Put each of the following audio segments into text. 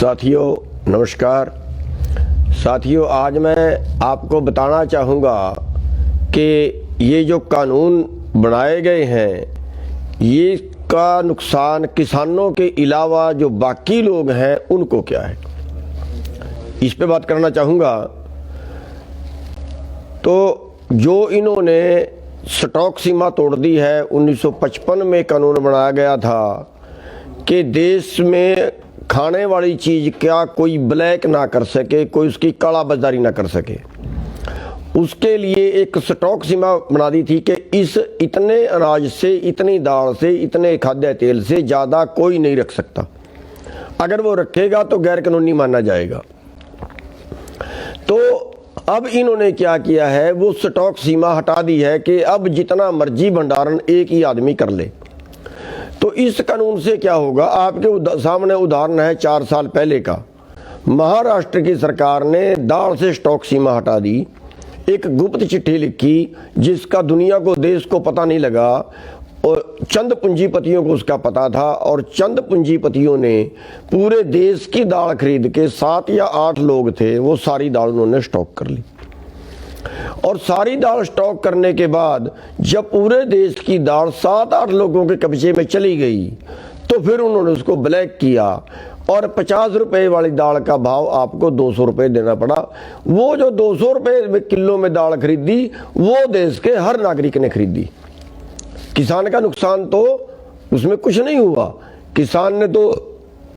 साथियों नमस्कार। साथियों, आज मैं आपको बताना चाहूँगा कि ये जो कानून बनाए गए हैं ये का नुकसान किसानों के अलावा जो बाकी लोग हैं उनको क्या है, इस पे बात करना चाहूँगा। तो जो इन्होंने स्टॉक सीमा तोड़ दी है, 1955 में कानून बनाया गया था कि देश में खाने वाली चीज़ क्या कोई ब्लैक ना कर सके, कोई उसकी काला बाजारी ना कर सके। उसके लिए एक स्टॉक सीमा बना दी थी कि इस इतने अनाज से, इतनी दाल से, इतने खाद्य तेल से ज़्यादा कोई नहीं रख सकता। अगर वो रखेगा तो गैर कानूनी माना जाएगा। तो अब इन्होंने क्या किया है, वो स्टॉक सीमा हटा दी है कि अब जितना मर्जी भंडारण एक ही आदमी कर ले। तो इस कानून से क्या होगा, आपके सामने उदाहरण है 4 साल पहले का। महाराष्ट्र की सरकार ने दाल से स्टॉक सीमा हटा दी, एक गुप्त चिट्ठी लिखी जिसका दुनिया को, देश को पता नहीं लगा, और चंद पूंजीपतियों को उसका पता था। और चंद पूंजीपतियों ने पूरे देश की दाल खरीद के, 7 या 8 लोग थे, वो सारी दाल उन्होंने स्टॉक कर ली। और सारी दाल स्टॉक करने के बाद जब पूरे देश की दाल 7-8 लोगों के कब्जे में चली गई तो फिर उन्होंने उसको ब्लैक किया और 50 रुपए वाली दाल का भाव आपको 200 रुपए देना पड़ा। वो जो 200 रुपए किलो में दाल खरीदी वो देश के हर नागरिक ने खरीदी। किसान का नुकसान तो उसमें कुछ नहीं हुआ। किसान ने तो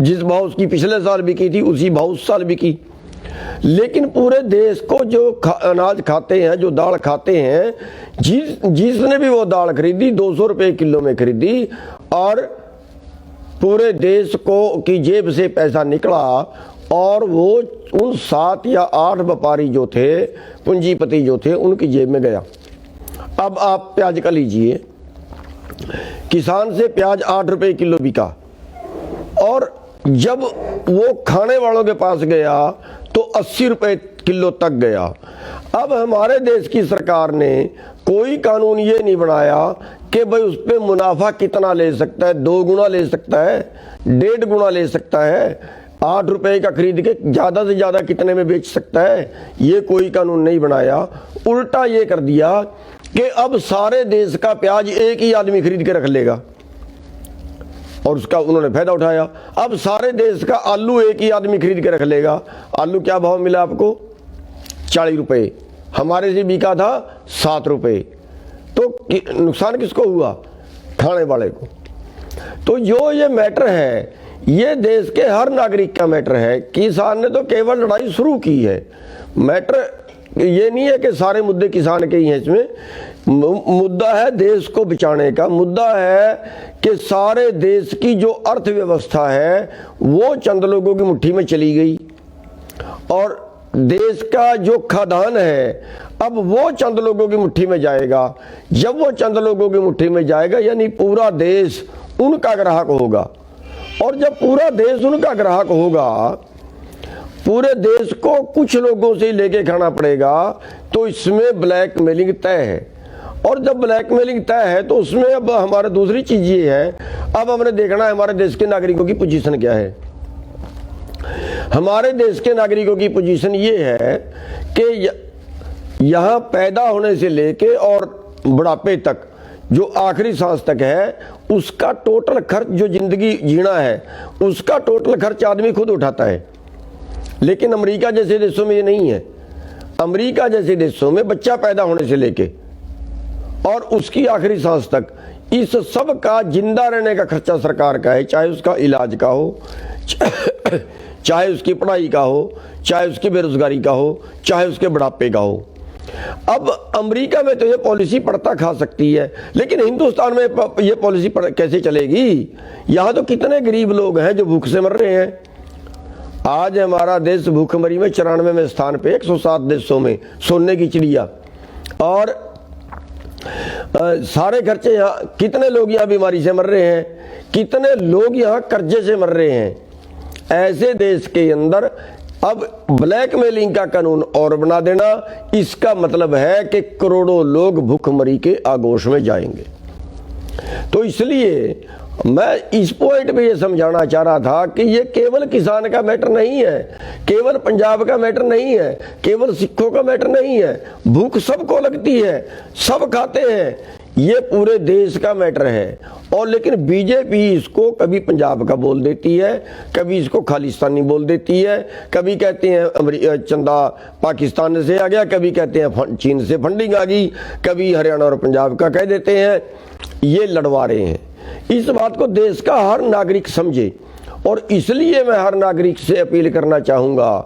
जिस भाव उसकी पिछले साल बिकी थी उसी भाव उस साल बिकी। लेकिन पूरे देश को जो अनाज खाते हैं, जो दाल खाते हैं, जिसने भी वो दाल खरीदी 200 रुपए किलो में खरीदी और पूरे देश को की जेब से पैसा निकला और वो उन 7 या 8 व्यापारी जो थे, पूंजीपति जो थे, उनकी जेब में गया। अब आप प्याज का लीजिए, किसान से प्याज 8 रुपए किलो बिका और जब वो खाने वालों के पास गया तो 80 रुपए किलो तक गया। अब हमारे देश की सरकार ने कोई कानून ये नहीं बनाया कि भाई उस पर मुनाफा कितना ले सकता है, 2 गुना ले सकता है, 1.5 गुना ले सकता है, 8 रुपए का खरीद के ज़्यादा से ज़्यादा कितने में बेच सकता है, ये कोई कानून नहीं बनाया। उल्टा ये कर दिया कि अब सारे देश का प्याज एक ही आदमी खरीद के रख लेगा और उसका उन्होंने फायदा उठाया। अब सारे देश का आलू एक ही आदमी खरीद के रख लेगा। आलू क्या भाव मिला आपको? 40 रुपए, हमारे से बिका था 7 रुपए। तो नुकसान किसको हुआ? खाने वाले को। तो जो ये मैटर है ये देश के हर नागरिक का मैटर है। किसान ने तो केवल लड़ाई शुरू की है। मैटर ये नहीं है कि सारे मुद्दे किसान के ही हैं। इसमें मुद्दा है देश को बचाने का। मुद्दा है कि सारे देश की जो अर्थव्यवस्था है वो चंद लोगों की मुट्ठी में चली गई और देश का जो खाद्यान्न है अब वो चंद लोगों की मुट्ठी में जाएगा। जब वो चंद लोगों की मुट्ठी में जाएगा यानी पूरा देश उनका ग्राहक होगा। और जब पूरा देश उनका ग्राहक होगा, पूरे देश को कुछ लोगों से लेके खाना पड़ेगा, तो इसमें ब्लैकमेलिंग तय है। और जब ब्लैकमेलिंग तय है तो उसमें अब हमारा दूसरी चीज ये है, अब हमने देखना है हमारे देश के नागरिकों की पोजीशन क्या है। हमारे देश के नागरिकों की पोजीशन ये है कि यहाँ पैदा होने से लेके और बुढ़ापे तक, जो आखिरी सांस तक है, उसका टोटल खर्च, जो जिंदगी जीना है उसका टोटल खर्च आदमी खुद उठाता है। लेकिन अमेरिका जैसे देशों में ये नहीं है। अमेरिका जैसे देशों में बच्चा पैदा होने से लेके और उसकी आखिरी सांस तक इस सब का जिंदा रहने का खर्चा सरकार का है, चाहे उसका इलाज का हो, चाहे उसकी पढ़ाई का हो, चाहे उसकी बेरोजगारी का हो, चाहे उसके बुढ़ापे का हो। अब अमेरिका में तो ये पॉलिसी पड़ता खा सकती है, लेकिन हिंदुस्तान में ये पॉलिसी कैसे चलेगी? यहाँ तो कितने गरीब लोग हैं जो भूख से मर रहे हैं। आज हमारा देश भूखमरी में 94वें स्थान पे 107 देशों में, सोने की चिड़िया। और सारे खर्चे यहाँ, कितने लोग यहाँ बीमारी से मर रहे हैं, कितने लोग यहाँ कर्जे से मर रहे हैं। ऐसे देश के अंदर अब ब्लैकमेलिंग का कानून और बना देना, इसका मतलब है कि करोड़ों लोग भूखमरी के आगोश में जाएंगे। तो इसलिए मैं इस पॉइंट पे ये समझाना चाह रहा था कि ये केवल किसान का मैटर नहीं है, केवल पंजाब का मैटर नहीं है, केवल सिखों का मैटर नहीं है। भूख सबको लगती है, सब खाते हैं, ये पूरे देश का मैटर है। और लेकिन बीजेपी इसको कभी पंजाब का बोल देती है, कभी इसको खालिस्तानी बोल देती है, कभी कहते हैं चंदा पाकिस्तान से आ गया, कभी कहते हैं चीन से फंडिंग आ गई, कभी हरियाणा और पंजाब का कह देते हैं। ये लड़वा रहे हैं। इस बात को देश का हर नागरिक समझे। और इसलिए मैं हर नागरिक से अपील करना चाहूंगा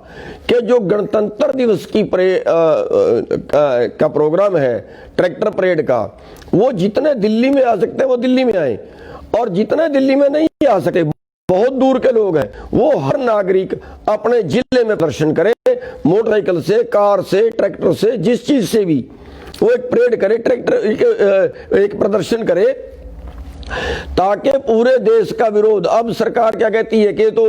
कि जो गणतंत्र दिवस की का प्रोग्राम है, ट्रैक्टर परेड का, वो जितने दिल्ली में आ सकते हैं वो दिल्ली में आए, और जितने दिल्ली में नहीं आ सके, बहुत दूर के लोग हैं, वो हर नागरिक अपने जिले में प्रदर्शन करे, मोटरसाइकिल से, कार से, ट्रैक्टर से, जिस चीज से भी वो एक परेड करे, ट्रैक्टर एक प्रदर्शन करे, ताकि पूरे देश का विरोध। अब सरकार क्या कहती है कि तो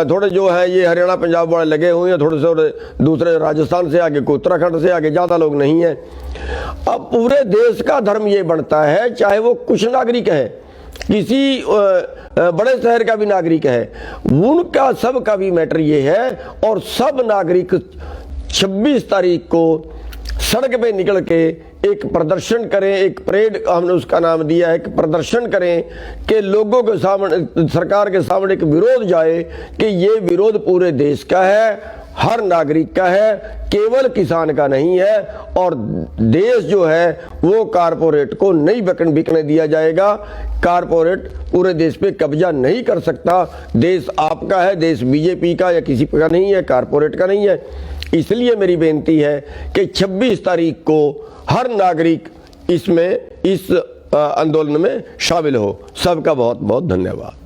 थोड़े जो है ये हरियाणा पंजाब वाले लगे हुए हैं, थोड़े से दूसरे राजस्थान से आगे, कोई उत्तराखंड से आगे, ज्यादा लोग नहीं है। अब पूरे देश का धर्म ये बनता है, चाहे वो कुछ नागरिक है, किसी बड़े शहर का भी नागरिक है, उनका सबका भी मैटर ये है। और सब नागरिक 26 तारीख को सड़क पे निकल के एक प्रदर्शन करें, एक परेड हमने उसका नाम दिया है, एक प्रदर्शन करें कि लोगों के सामने, सरकार के सामने एक विरोध जाए कि ये विरोध पूरे देश का है, हर नागरिक का है, केवल किसान का नहीं है। और देश जो है वो कारपोरेट को नहीं बिकने दिया जाएगा। कारपोरेट पूरे देश पे कब्जा नहीं कर सकता। देश आपका है, देश बीजेपी का या किसी का नहीं है, कारपोरेट का नहीं है। इसलिए मेरी बेनती है कि 26 तारीख को हर नागरिक इसमें, इस आंदोलन में शामिल हो। सबका बहुत बहुत धन्यवाद।